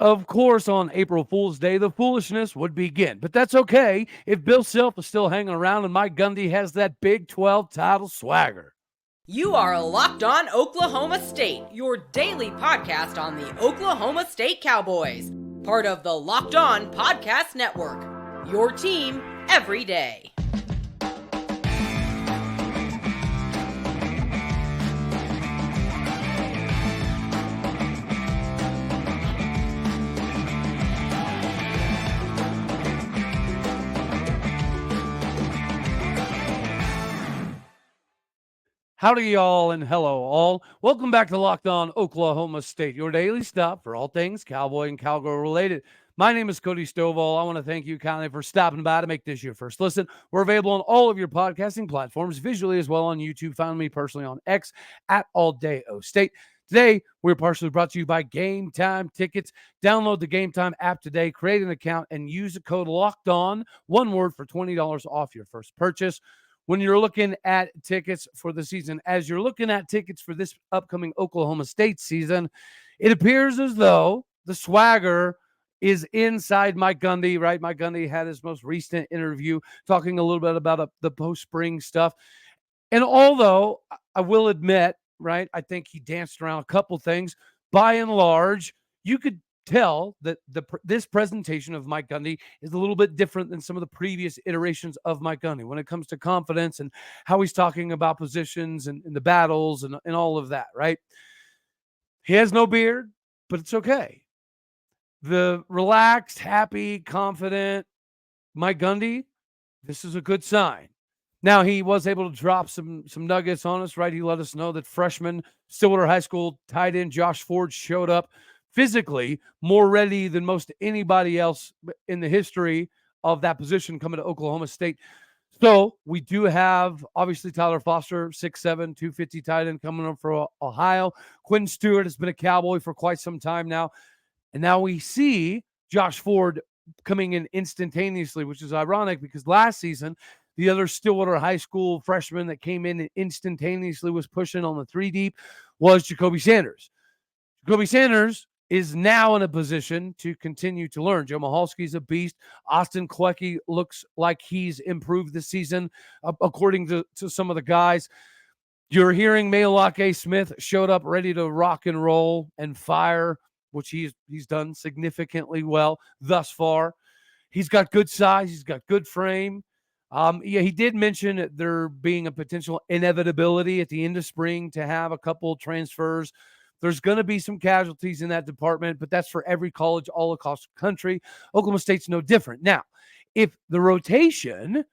Of course, on April Fool's Day, the foolishness would begin. But that's okay if Bill Self is still hanging around and Mike Gundy has that Big 12 title swagger. You are Locked On Oklahoma State, your daily podcast on the Oklahoma State Cowboys. Part of the Locked On Podcast Network. Your team every day. Howdy, y'all, and hello, all. Welcome back to Locked On Oklahoma State, your daily stop for all things Cowboy and Cowgirl related. My name is Cody Stovall. I want to thank you kindly for stopping by to make this your first listen. We're available on all of your podcasting platforms, visually as well on YouTube. Find me personally on X at AllDayOState. Today, we're partially brought to you by Game Time Tickets. Download the Game Time app today, create an account, and use the code LOCKEDON, one word, for $20 off your first purchase. When you're looking at tickets for the season, as you're looking at tickets for this upcoming Oklahoma State season, it appears as though the swagger is inside Mike Gundy, right? Mike Gundy had his most recent interview talking a little bit about the post-spring stuff. And although I will admit, right, I think he danced around a couple things, by and large, you could tell that this presentation of Mike Gundy is a little bit different than some of the previous iterations of Mike Gundy when it comes to confidence and how he's talking about positions and the battles and all of that, right? He has no beard, but it's okay. The relaxed, happy, confident Mike Gundy, this is a good sign. Now, he was able to drop some nuggets on us, right? He let us know that freshman Stillwater High School tight end Josh Ford showed up physically more ready than most anybody else in the history of that position coming to Oklahoma State. So we do have, obviously, Tyler Foster, 6'7", 250 tight end coming up for Ohio. Quinn Stewart has been a Cowboy for quite some time now. And now we see Josh Ford coming in instantaneously, which is ironic because last season, the other Stillwater High School freshman that came in and instantaneously was pushing on the 3 deep was Jacoby Sanders. Jacoby Sanders is now in a position to continue to learn. Joe Michalski's a beast. Austin Klecki looks like he's improved this season, according to some of the guys. You're hearing Mailake Smith showed up ready to rock and roll and fire, which he's done significantly well thus far. He's got good size. He's got good frame. He did mention there being a potential inevitability at the end of spring to have a couple transfers. There's going to be some casualties in that department, but that's for every college all across the country. Oklahoma State's no different. Now, if the rotation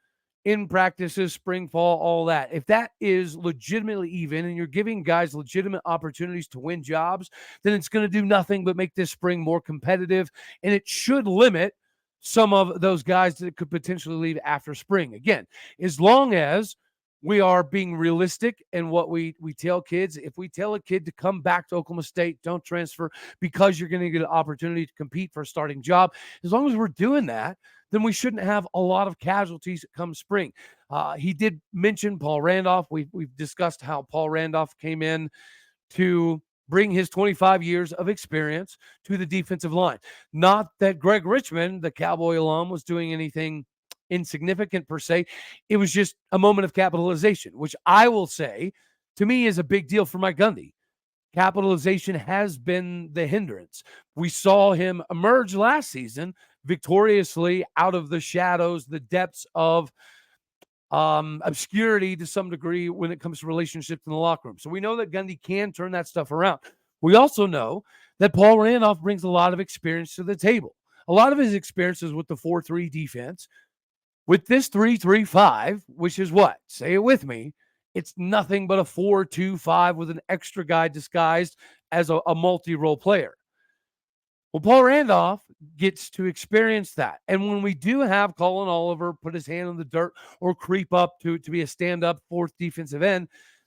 in practices, spring, fall, all that, if that is legitimately even and you're giving guys legitimate opportunities to win jobs, then it's going to do nothing but make this spring more competitive, and it should limit some of those guys that could potentially leave after spring. Again, as long as we are being realistic in what we tell kids. If we tell a kid to come back to Oklahoma State, don't transfer because you're going to get an opportunity to compete for a starting job. As long as we're doing that, then we shouldn't have a lot of casualties come spring. He did mention Paul Randolph. We've discussed how Paul Randolph came in to bring his 25 years of experience to the defensive line. Not that Greg Richmond, the Cowboy alum, was doing anything insignificant per se. It was just a moment of capitalization, which I will say to me is a big deal for Mike Gundy. Capitalization has been the hindrance. We saw him emerge last season victoriously out of the shadows, the depths of obscurity to some degree when it comes to relationships in the locker room. So we know that Gundy can turn that stuff around. We also know that Paul Randolph brings a lot of experience to the table. A lot of his experiences with the 4-3 defense. With this 3-3-5, which is what? Say it with me. It's nothing but a 4-2-5 with an extra guy disguised as a multi-role player. Well, Paul Randolph gets to experience that. And when we do have Colin Oliver put his hand in the dirt or creep up to be a stand-up fourth defensive end,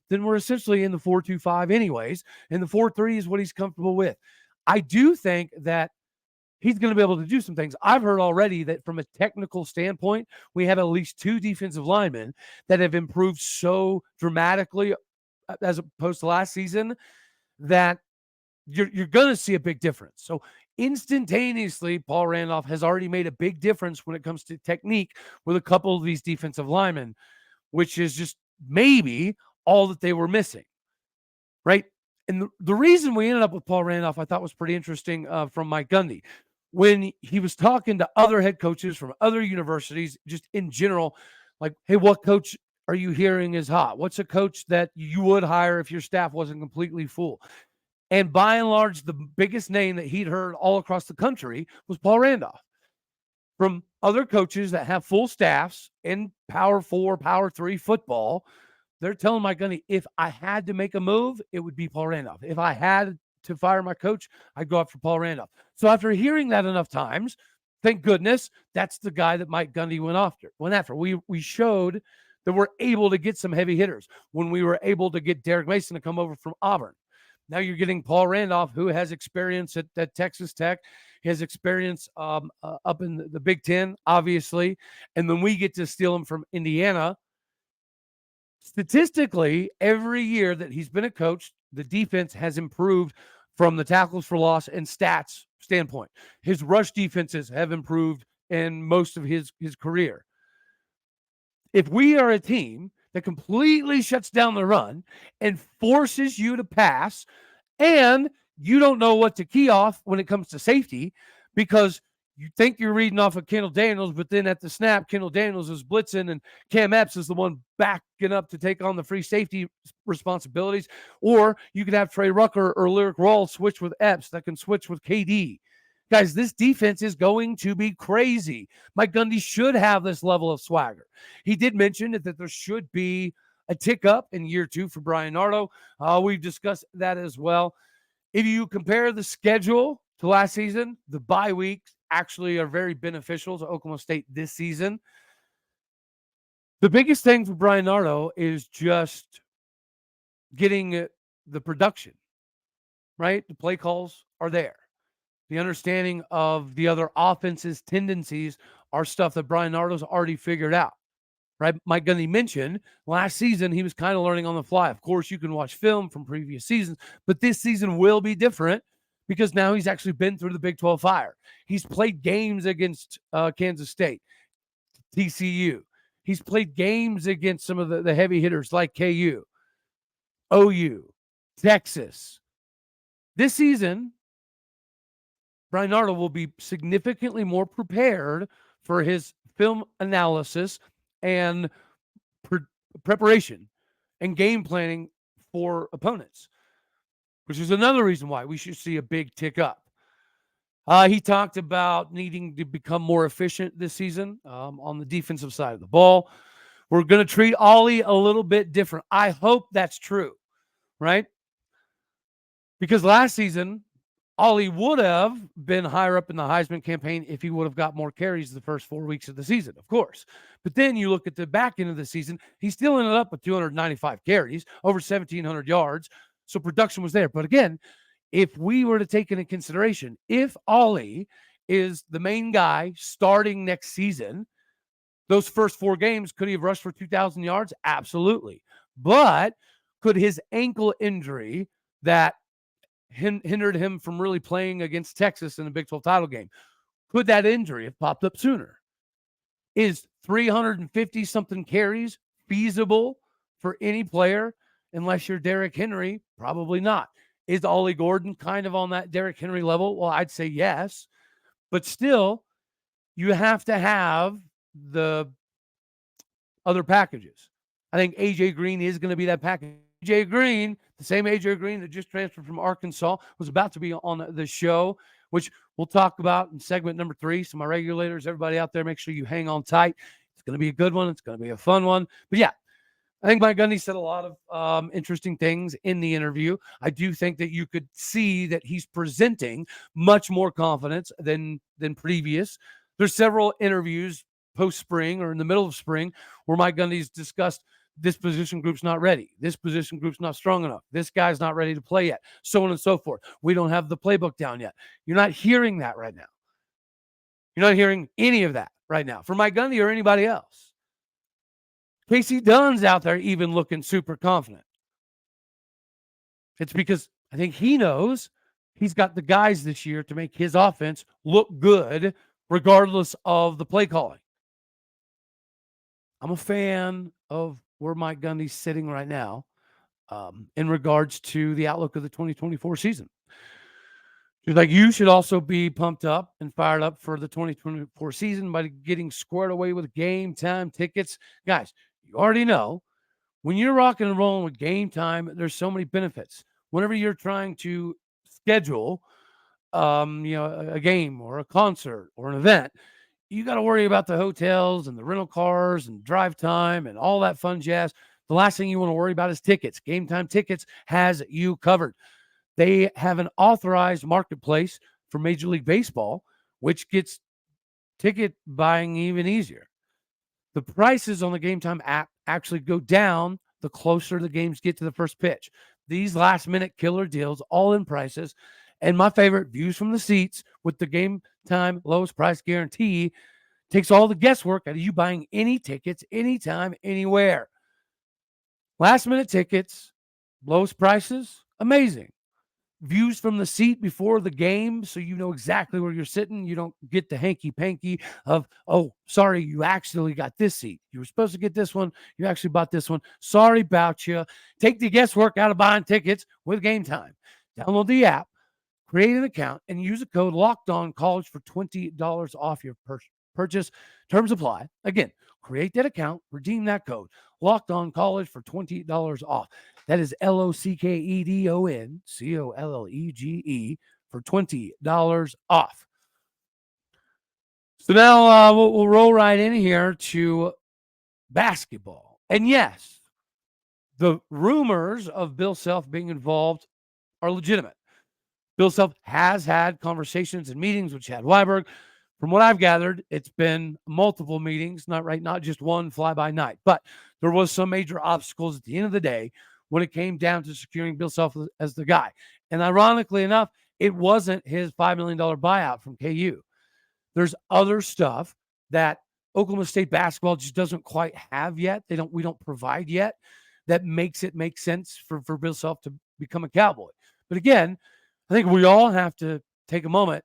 then we're essentially in the 4-2-5 anyways. And the 4-3 is what he's comfortable with. I do think that he's going to be able to do some things. I've heard already that from a technical standpoint, we have at least 2 defensive linemen that have improved so dramatically as opposed to last season that you're going to see a big difference. So instantaneously, Paul Randolph has already made a big difference when it comes to technique with a couple of these defensive linemen, which is just maybe all that they were missing, right? And the reason we ended up with Paul Randolph, I thought was pretty interesting from Mike Gundy. When he was talking to other head coaches from other universities, just in general, like, hey, what coach are you hearing is hot? What's a coach that you would hire if your staff wasn't completely full? And by and large, the biggest name that he'd heard all across the country was Paul Randolph. From other coaches that have full staffs in Power 4, Power 3 football, they're telling Mike Gundy, if I had to make a move, it would be Paul Randolph. If I had to fire my coach, I'd go after Paul Randolph. So after hearing that enough times, thank goodness, that's the guy that Mike Gundy went after. We showed that we're able to get some heavy hitters when we were able to get Derek Mason to come over from Auburn. Now you're getting Paul Randolph, who has experience at Texas Tech. He has experience up in the Big Ten, obviously. And then we get to steal him from Indiana. Statistically, every year that he's been a coach, the defense has improved from the tackles for loss and stats standpoint. His rush defenses have improved in most of his career. If we are a team that completely shuts down the run and forces you to pass, and you don't know what to key off when it comes to safety because you think you're reading off of Kendall Daniels, but then at the snap, Kendall Daniels is blitzing and Cam Epps is the one backing up to take on the free safety responsibilities. Or you could have Trey Rucker or Lyric Rawls switch with Epps that can switch with KD. Guys, this defense is going to be crazy. Mike Gundy should have this level of swagger. He did mention that there should be a tick up in year 2 for Brian Nardo. We've discussed that as well. If you compare the schedule to last season, the bye weeks actually are very beneficial to Oklahoma State this season. The biggest thing for Brian Nardo is just getting the production, right? The play calls are there. The understanding of the other offense's tendencies are stuff that Brian Nardo's already figured out, right? Mike Gundy mentioned last season he was kind of learning on the fly. Of course, you can watch film from previous seasons, but this season will be different because now he's actually been through the Big 12 fire. He's played games against Kansas State, TCU. He's played games against some of the heavy hitters like KU, OU, Texas. This season, Brian Nardo will be significantly more prepared for his film analysis and preparation and game planning for opponents, which is another reason why we should see a big tick up. He talked about needing to become more efficient this season on the defensive side of the ball. We're going to treat Ollie a little bit different. I hope that's true, right? Because last season, Ollie would have been higher up in the Heisman campaign if he would have got more carries the first 4 weeks of the season, of course. But then you look at the back end of the season, he still ended up with 295 carries, over 1,700 yards. So production was there. But again, if we were to take into consideration, if Ollie is the main guy starting next season, those first 4 games, could he have rushed for 2,000 yards? Absolutely. But could his ankle injury that hindered him from really playing against Texas in the Big 12 title game, could that injury have popped up sooner? Is 350-something carries feasible for any player unless you're Derrick Henry? Probably not. Is Ollie Gordon kind of on that Derrick Henry level? Well, I'd say yes. But still, you have to have the other packages. I think A.J. Green is going to be that package. A.J. Green, the same A.J. Green that just transferred from Arkansas, was about to be on the show, which we'll talk about in segment number 3. So my regulators, everybody out there, make sure you hang on tight. It's going to be a good one. It's going to be a fun one. But yeah, I think Mike Gundy said a lot of interesting things in the interview. I do think that you could see that he's presenting much more confidence than previous. There's several interviews post-spring or in the middle of spring where Mike Gundy's discussed this position group's not ready. This position group's not strong enough. This guy's not ready to play yet, so on and so forth. We don't have the playbook down yet. You're not hearing that right now. You're not hearing any of that right now from Mike Gundy or anybody else. Casey Dunn's out there even looking super confident. It's because I think he knows he's got the guys this year to make his offense look good, regardless of the play calling. I'm a fan of where Mike Gundy's sitting right now in regards to the outlook of the 2024 season. She's like, you should also be pumped up and fired up for the 2024 season by getting squared away with game time tickets. Guys, you already know when you're rocking and rolling with game time, there's so many benefits. Whenever you're trying to schedule, a game or a concert or an event, you got to worry about the hotels and the rental cars and drive time and all that fun jazz. The last thing you want to worry about is tickets. Game Time Tickets has you covered. They have an authorized marketplace for Major League Baseball, which gets ticket buying even easier. The prices on the Game Time app actually go down the closer the games get to the first pitch. These last-minute killer deals, all in prices, and my favorite, views from the seats with the Game Time lowest price guarantee, takes all the guesswork out of you buying any tickets, anytime, anywhere. Last-minute tickets, lowest prices, amazing. Views from the seat before the game, so you know exactly where you're sitting. You don't get the hanky-panky of, oh, sorry, you actually got this seat. You were supposed to get this one. You actually bought this one. Sorry about you. Take the guesswork out of buying tickets with Game Time. Download the app, create an account, and use the code LOCKEDONCollege for $20 off your purchase. Terms apply. Again, create that account, redeem that code, LOCKEDONCollege for $20 off. That is LOCKEDONCOLLEGE for $20 off. So now we'll roll right in here to basketball. And yes, the rumors of Bill Self being involved are legitimate. Bill Self has had conversations and meetings with Chad Weiberg. From what I've gathered, it's been multiple meetings, not just one fly-by-night. But there was some major obstacles at the end of the day when it came down to securing Bill Self as the guy. And ironically enough, it wasn't his $5 million buyout from KU. There's other stuff that Oklahoma State basketball just doesn't quite have yet. We don't provide yet that makes it make sense for Bill Self to become a Cowboy. But again, I think we all have to take a moment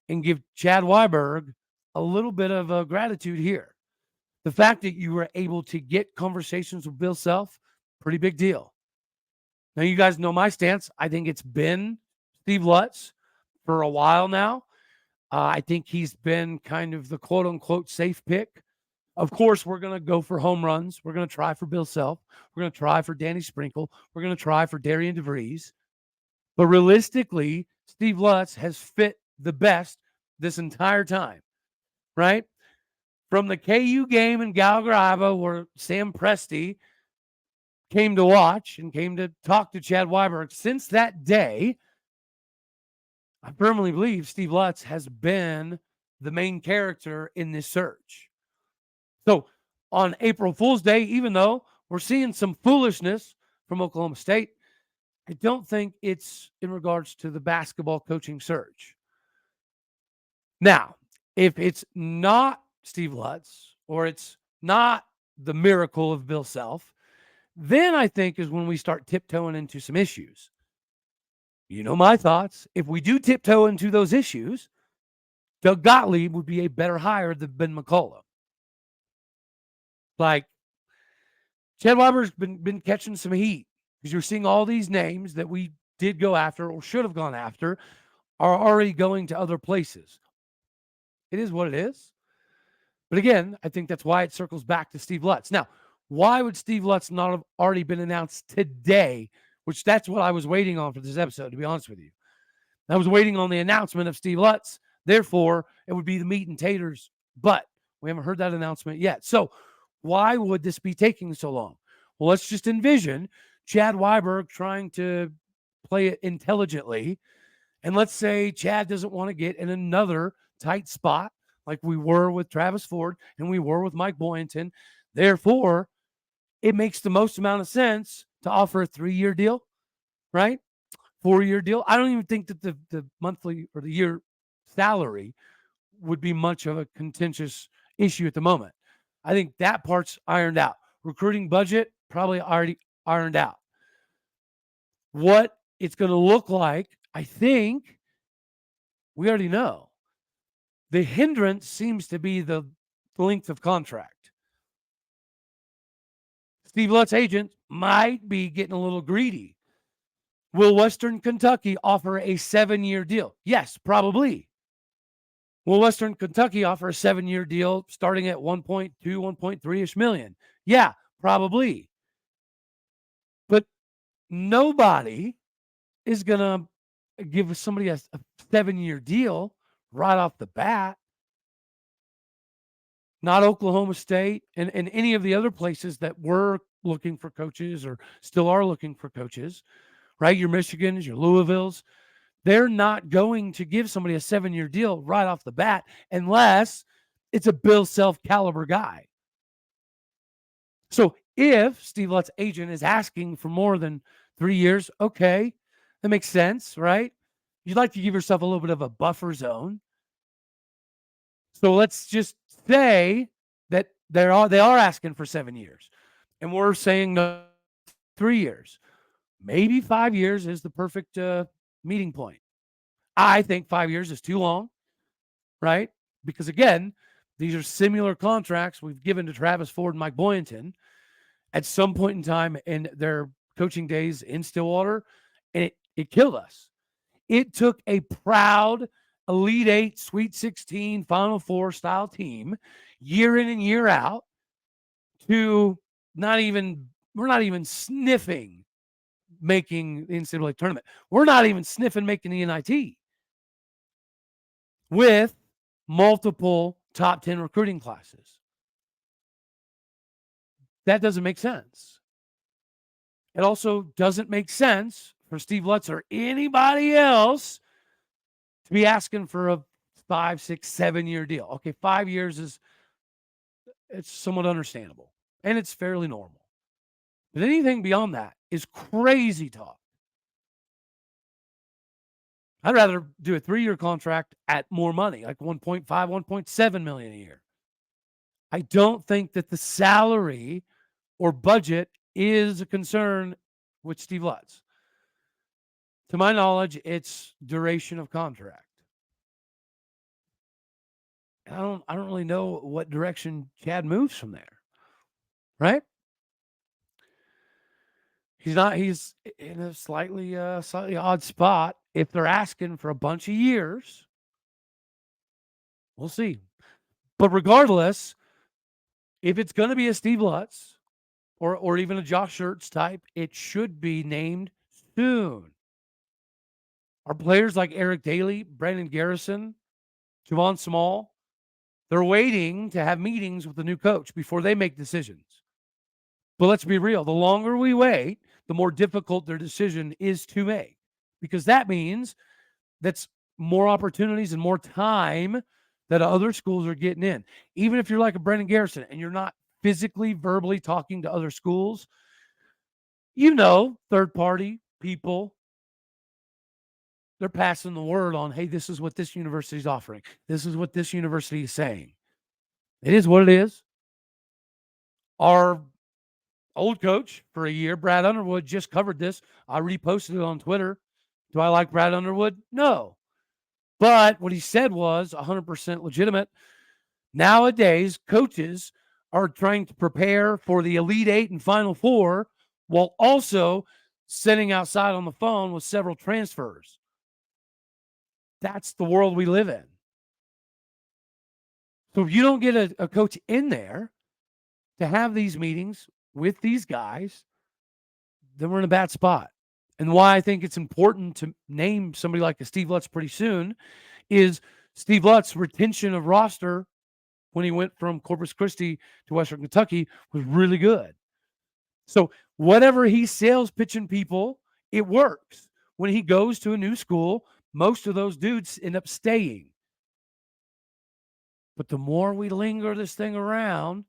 and give Chad Weiberg a little bit of gratitude here. The fact that you were able to get conversations with Bill Self, pretty big deal. Now, you guys know my stance. I think it's been Steve Lutz for a while now. I think he's been kind of the quote-unquote safe pick. Of course, we're going to go for home runs. We're going to try for Bill Self. We're going to try for Danny Sprinkle. We're going to try for Darian DeVries. But realistically, Steve Lutz has fit the best this entire time, right? From the KU game in Gallagher-Iba where Sam Presti came to watch and came to talk to Chad Weiberg, since that day, I firmly believe Steve Lutz has been the main character in this search. So on April Fool's Day, even though we're seeing some foolishness from Oklahoma State, I don't think it's in regards to the basketball coaching search. Now, if it's not Steve Lutz or it's not the miracle of Bill Self, then I think is when we start tiptoeing into some issues. You know my thoughts. If we do tiptoe into those issues, Doug Gottlieb would be a better hire than Ben McCullough. Like, Chad Weiber's been catching some heat because you're seeing all these names that we did go after or should have gone after are already going to other places. It is what it is. But again, I think that's why it circles back to Steve Lutz. Now, why would Steve Lutz not have already been announced today? Which that's what I was waiting on for this episode, to be honest with you. I was waiting on the announcement of Steve Lutz. Therefore, it would be the meat and taters. But we haven't heard that announcement yet. So why would this be taking so long? Well, let's just envision Chad Weiberg trying to play it intelligently. And let's say Chad doesn't want to get in another tight spot like we were with Travis Ford and we were with Mike Boynton. Therefore, it makes the most amount of sense to offer a 3-year deal, right? 4-year deal. I don't even think that the monthly or the year salary would be much of a contentious issue at the moment. I think that part's ironed out. Recruiting budget, probably already ironed out. What it's going to look like, I think we already know. The hindrance seems to be the length of contract. Steve Lutz agent might be getting a little greedy. Will Western Kentucky offer a 7-year deal? Yes, probably. Will Western Kentucky offer a 7-year deal starting at 1.2, 1.3-ish million? Yeah, probably. But nobody is going to give somebody a 7-year deal right off the bat. Not Oklahoma State and any of the other places that were looking for coaches or still are looking for coaches, right? Your Michigans, your Louisvilles, they're not going to give somebody a 7-year deal right off the bat unless it's a Bill Self caliber guy. So if Steve Lutz agent is asking for more than 3 years, okay, that makes sense, right? You'd like to give yourself a little bit of a buffer zone. So let's just say that they are asking for 7 years, and we're saying no, 3 years. Maybe 5 years is the perfect meeting point. I think 5 years is too long, right? Because again, these are similar contracts we've given to Travis Ford and Mike Boynton at some point in time in their coaching days in Stillwater, and it killed us. It took a proud Elite 8, Sweet 16, Final Four style team year in and year out to we're not even sniffing making the NCAA tournament. We're not even sniffing making the NIT with multiple top 10 recruiting classes. That doesn't make sense. It also doesn't make sense for Steve Lutz or anybody else to be asking for a 5, 6, 7-year deal. Okay, 5 years it's somewhat understandable, and it's fairly normal. But anything beyond that is crazy talk. I'd rather do a 3-year contract at more money, like 1.5, 1.7 million a year. I don't think that the salary or budget is a concern with Steve Lutz. To my knowledge, it's duration of contract. I don't really know what direction Chad moves from there. Right? He's in a slightly odd spot. If they're asking for a bunch of years, we'll see. But regardless, if it's going to be a Steve Lutz or even a Josh Schertz type, it should be named soon. Our players like Eric Daly, Brandon Garrison, Javon Small, they're waiting to have meetings with the new coach before they make decisions. But let's be real. The longer we wait, the more difficult their decision is to make, because that means that's more opportunities and more time that other schools are getting in. Even if you're like a Brandon Garrison and you're not physically, verbally talking to other schools, third-party people, they're passing the word on, hey, this is what this university is offering. This is what this university is saying. It is what it is. Our old coach for a year, Brad Underwood, just covered this. I reposted it on Twitter. Do I like Brad Underwood? No. But what he said was 100% legitimate. Nowadays, coaches are trying to prepare for the Elite 8 and Final Four while also sitting outside on the phone with several transfers. That's the world we live in. So if you don't get a coach in there to have these meetings with these guys, then we're in a bad spot. And why I think it's important to name somebody like a Steve Lutz pretty soon is Steve Lutz's retention of roster when he went from Corpus Christi to Western Kentucky was really good. So whatever he's sales pitching people, it works. When he goes to a new school, most of those dudes end up staying. But the more we linger this thing around,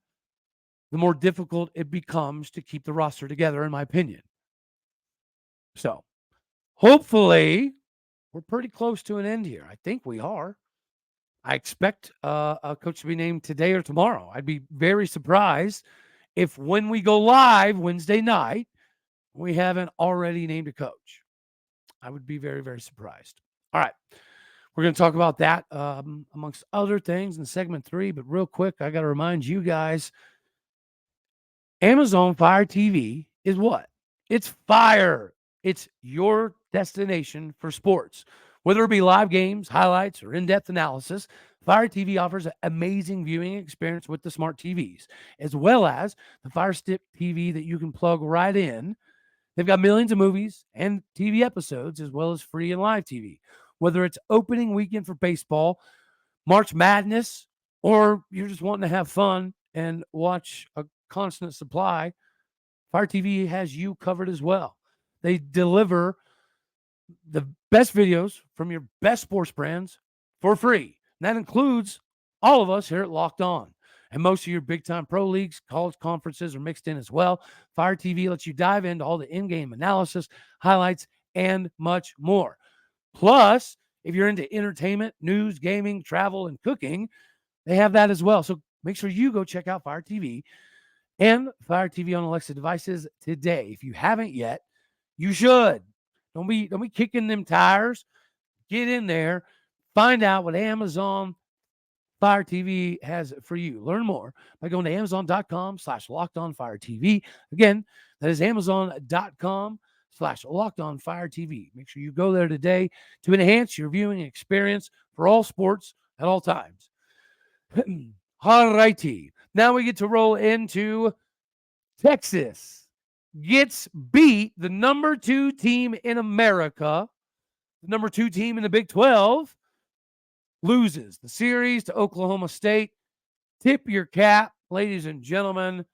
the more difficult it becomes to keep the roster together, in my opinion. So hopefully we're pretty close to an end here. I think we are. I expect a coach to be named today or tomorrow. I'd be very surprised if when we go live Wednesday night, we haven't already named a coach. I would be very, very surprised. All right. We're going to talk about that amongst other things in segment 3. But real quick, I got to remind you guys, Amazon Fire TV is what? It's fire. It's your destination for sports. Whether it be live games, highlights, or in-depth analysis, Fire TV offers an amazing viewing experience with the smart TVs, as well as the Fire Stick TV that you can plug right in. They've got millions of movies and TV episodes, as well as free and live TV. Whether it's opening weekend for baseball, March Madness, or you're just wanting to have fun and watch a constant supply, Fire TV has you covered as well. They deliver the best videos from your best sports brands for free. And that includes all of us here at Locked On. And most of your big-time pro leagues, college conferences are mixed in as well. Fire TV lets you dive into all the in-game analysis, highlights, and much more. Plus, if you're into entertainment, news, gaming, travel, and cooking, they have that as well. So make sure you go check out Fire TV and Fire TV on Alexa devices today. If you haven't yet, you should. Don't be kicking them tires. Get in there. Find out what Amazon Fire TV has for you. Learn more by going to amazon.com/lockedonfiretv. Again, that is amazon.com/lockedonfiretv. Make sure you go there today to enhance your viewing experience for all sports at all times. All righty. Now we get to roll into Texas. Gets beat, the number 2 team in America, the number 2 team in the Big 12, loses the series to Oklahoma State. Tip your cap, ladies and gentlemen.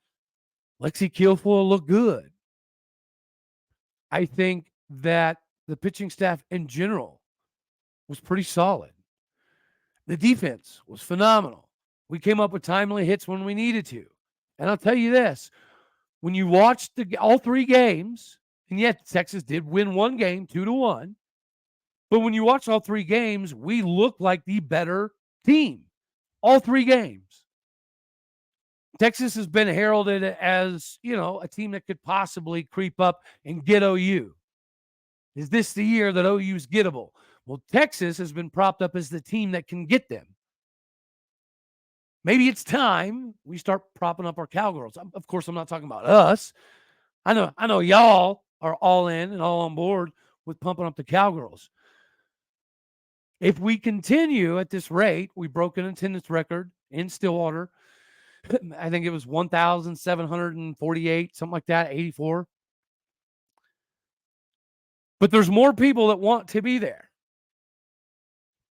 Lexi Kilfoyle looked good. I think that the pitching staff in general was pretty solid. The defense was phenomenal. We came up with timely hits when we needed to. And I'll tell you this, when you watch all 3 games, and yet Texas did win one game 2-1, but when you watch all 3 games, we look like the better team. All 3 games. Texas has been heralded as, a team that could possibly creep up and get OU. Is this the year that OU is gettable? Well, Texas has been propped up as the team that can get them. Maybe it's time we start propping up our Cowgirls. Of course, I'm not talking about us. I know y'all are all in and all on board with pumping up the Cowgirls. If we continue at this rate, we broke an attendance record in Stillwater. I think it was 1,748, something like that, 84. But there's more people that want to be there,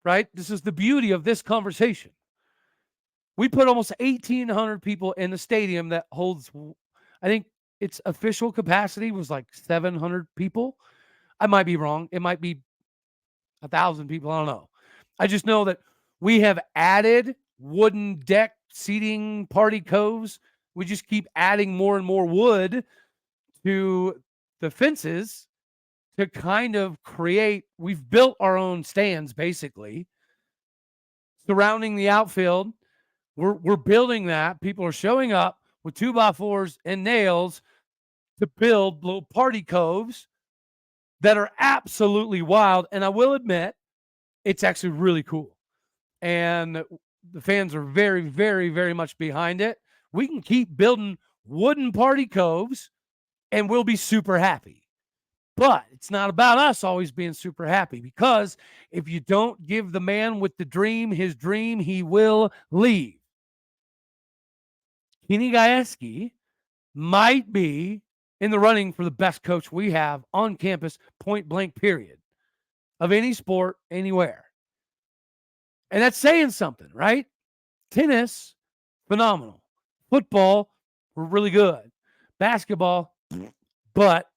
right? This is the beauty of this conversation. We put almost 1,800 people in the stadium that holds, I think its official capacity was like 700 people. I might be wrong. It might be 1,000 people. I don't know. I just know that we have added wooden deck seating party coves. We just keep adding more and more wood to the fences to kind of create, we've built our own stands basically surrounding the outfield. We're building that. People are showing up with 2x4s and nails to build little party coves that are absolutely wild. And I will admit, it's actually really cool. And the fans are very, very, very much behind it. We can keep building wooden party coves and we'll be super happy. But it's not about us always being super happy, because if you don't give the man with the dream his dream, he will leave. Kenny Gajewski might be in the running for the best coach we have on campus, point blank, period, of any sport, anywhere. And that's saying something, right? Tennis, phenomenal. Football, we're really good. Basketball, but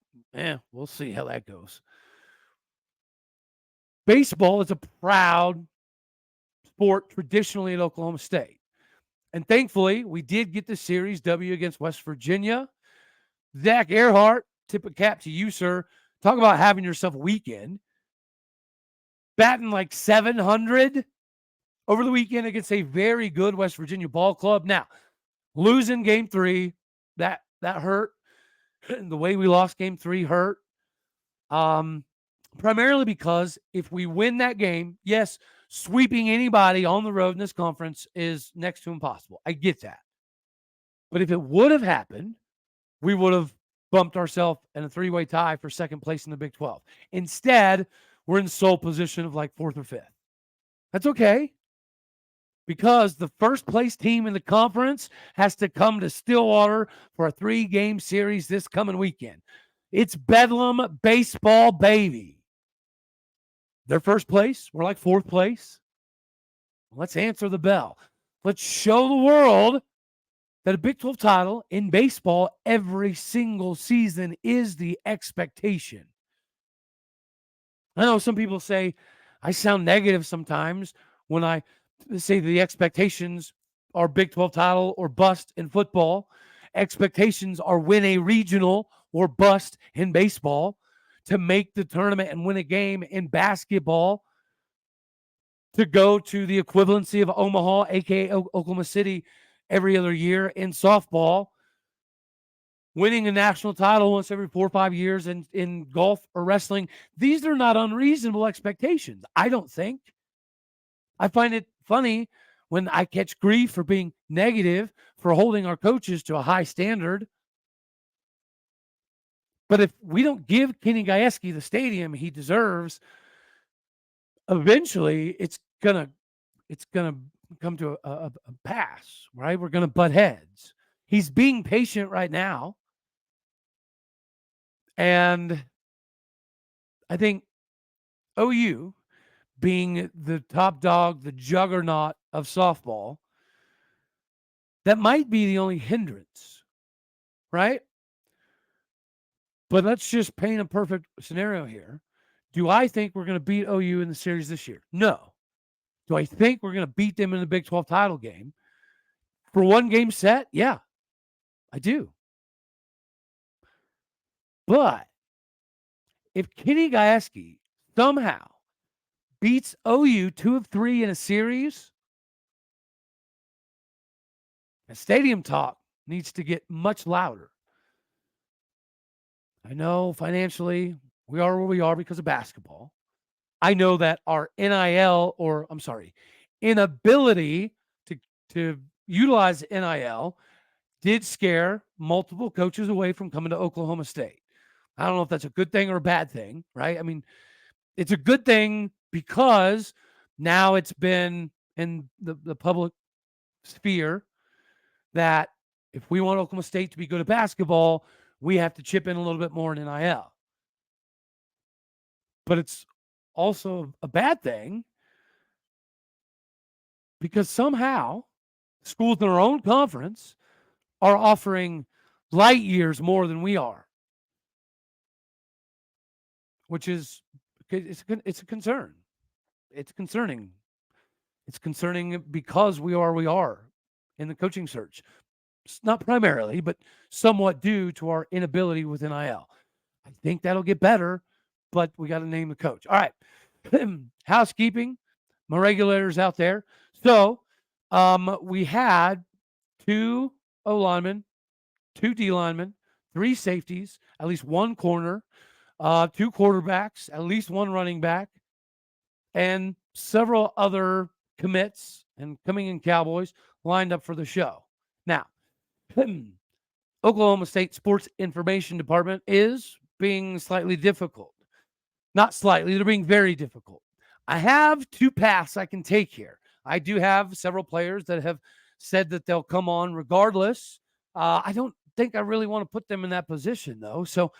we'll see how that goes. Baseball is a proud sport traditionally at Oklahoma State. And thankfully, we did get the series W against West Virginia. Zach Earhart, tip of cap to you, sir. Talk about having yourself a weekend. Batting like 700 over the weekend against a very good West Virginia ball club. Now, losing game 3, that hurt. The way we lost game 3 hurt. primarily because if we win that game, yes, sweeping anybody on the road in this conference is next to impossible. I get that. But if it would have happened, we would have bumped ourselves in a three-way tie for second place in the Big 12. Instead, we're in sole position of like fourth or fifth. That's okay, because the first place team in the conference has to come to Stillwater for a 3-game series this coming weekend. It's Bedlam baseball, baby. They're first place. We're like fourth place. Let's answer the bell. Let's show the world that a Big 12 title in baseball every single season is the expectation. I know some people say I sound negative sometimes when I say the expectations are Big 12 title or bust in football. Expectations are win a regional or bust in baseball, to make the tournament and win a game in basketball, to go to the equivalency of Omaha, aka Oklahoma City, every other year in softball, winning a national title once every 4 or 5 years in golf or wrestling. These are not unreasonable expectations, I don't think. I find it funny when I catch grief for being negative, for holding our coaches to a high standard. But if we don't give Kenny Gajewski the stadium he deserves, eventually it's gonna come to a pass, right? We're gonna butt heads. He's being patient right now, and I think OU, being the top dog, the juggernaut of softball, that might be the only hindrance, right? But let's just paint a perfect scenario here. Do I think we're going to beat OU in the series this year? No. Do I think we're going to beat them in the Big 12 title game for one game set? Yeah, I do. But if Kenny Gajewski somehow beats OU 2 of 3 in a series, the stadium talk needs to get much louder. I know financially we are where we are because of basketball. I know that our inability to utilize NIL did scare multiple coaches away from coming to Oklahoma State. I don't know if that's a good thing or a bad thing, right? I mean, it's a good thing because now it's been in the public sphere that if we want Oklahoma State to be good at basketball, we have to chip in a little bit more in NIL. But it's also a bad thing because somehow schools in our own conference are offering light years more than we are, which is it's a concern. It's concerning. It's concerning because we are in the coaching search. It's not primarily, but somewhat due to our inability with NIL. I think that'll get better, but we got to name the coach. All right. Housekeeping, my regulators out there. So we had 2 O linemen, 2 D linemen, 3 safeties, at least 1 corner, 2 quarterbacks, at least 1 running back, and several other commits and coming in Cowboys lined up for the show. Now, Oklahoma State Sports Information Department is being slightly difficult. Not slightly, they're being very difficult. I have 2 paths I can take here. I do have several players that have said that they'll come on regardless. I don't think I really want to put them in that position, though. So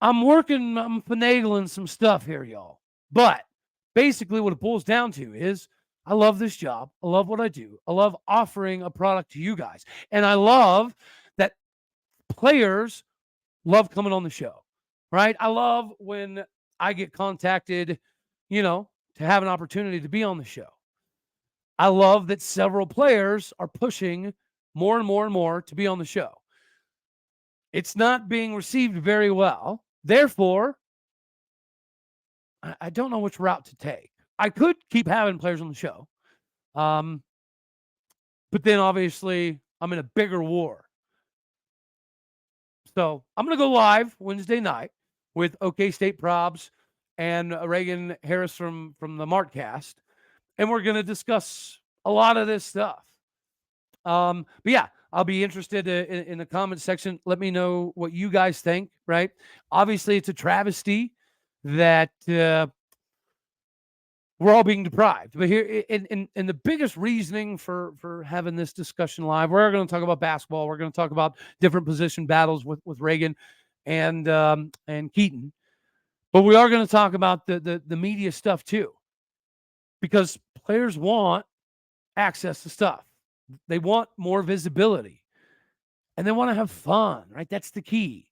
I'm finagling some stuff here, y'all. But basically what it boils down to is I love this job. I love what I do. I love offering a product to you guys. And I love that players love coming on the show, right? I love when I get contacted, to have an opportunity to be on the show. I love that several players are pushing more and more and more to be on the show. It's not being received very well. Therefore, I don't know which route to take. I could keep having players on the show. But then obviously I'm in a bigger war. So I'm going to go live Wednesday night. with OK State Probs and Reagan Harris from the Martcast, and we're going to discuss a lot of this stuff. But yeah, I'll be interested in the comment section. Let me know what you guys think, right? Obviously, it's a travesty that we're all being deprived. But here, and the biggest reasoning for having this discussion live, we're going to talk about basketball. We're going to talk about different position battles with Reagan and Keaton. But we are going to talk about the media stuff too, because players want access to stuff. They want more visibility, and they want to have fun, right? That's the key.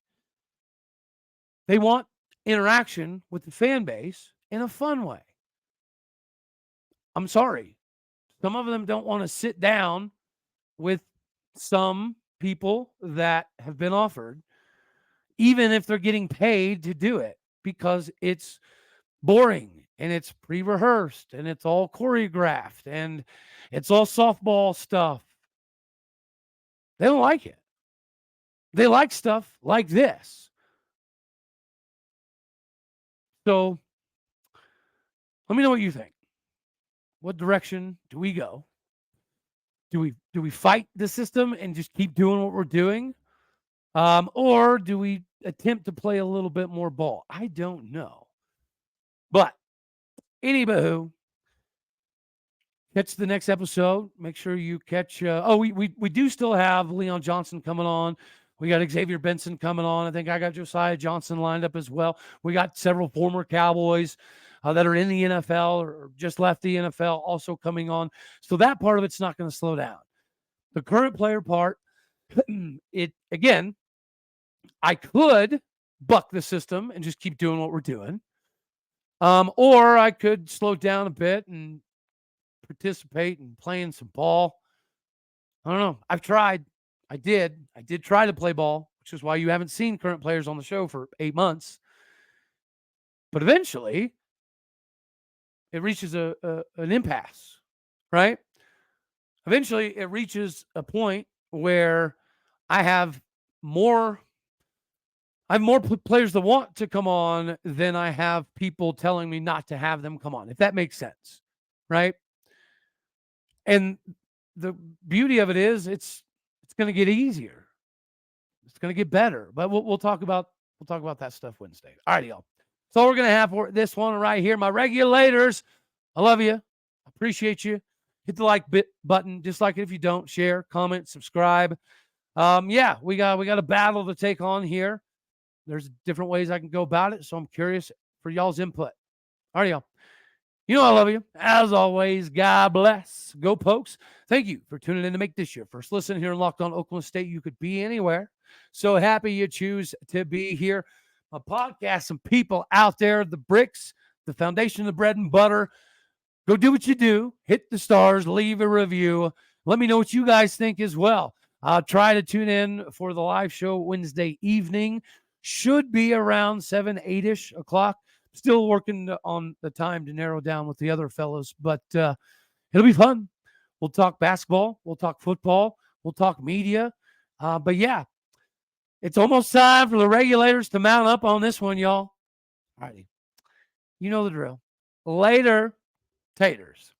They want interaction with the fan base in a fun way. I'm sorry. Some of them don't want to sit down with some people that have been offered, even if they're getting paid to do it, because it's boring and it's pre-rehearsed and it's all choreographed and it's all softball stuff. They don't like it. They like stuff like this. So let me know what you think. What direction do we go? Do we fight the system and just keep doing what we're doing? Or do we attempt to play a little bit more ball? I don't know. But anywho, catch the next episode. Make sure you catch. We do still have Leon Johnson coming on. We got Xavier Benson coming on. I think I got Josiah Johnson lined up as well. We got several former Cowboys that are in the NFL or just left the NFL also coming on. So that part of it's not going to slow down. The current player part, I could buck the system and just keep doing what we're doing. Or I could slow down a bit and participate in playing some ball. I don't know. I've tried. I did try to play ball, which is why you haven't seen current players on the show for 8 months. But eventually, it reaches an impasse, right? Eventually, it reaches a point where I have more players that want to come on than I have people telling me not to have them come on, if that makes sense, right? And the beauty of it is it's going to get easier. It's going to get better. But we'll talk about that stuff Wednesday. All right, y'all. That's all we're going to have for this one right here. My regulators, I love you. Appreciate you. Hit the like button. Dislike it if you don't. Share, comment, subscribe. Yeah, we got a battle to take on here. There's different ways I can go about it, so I'm curious for y'all's input. All right, y'all. You know I love you. As always, God bless. Go Pokes. Thank you for tuning in to make this your first listen here in Locked On Oklahoma State. You could be anywhere. So happy you choose to be here. My podcast, some people out there, the bricks, the foundation, the bread and butter. Go do what you do. Hit the stars. Leave a review. Let me know what you guys think as well. I'll try to tune in for the live show Wednesday evening. Should be around 7, 8-ish o'clock. Still working on the time to narrow down with the other fellows, but it'll be fun. We'll talk basketball. We'll talk football. We'll talk media. But yeah, it's almost time for the regulators to mount up on this one, y'all. All righty. You know the drill. Later, taters.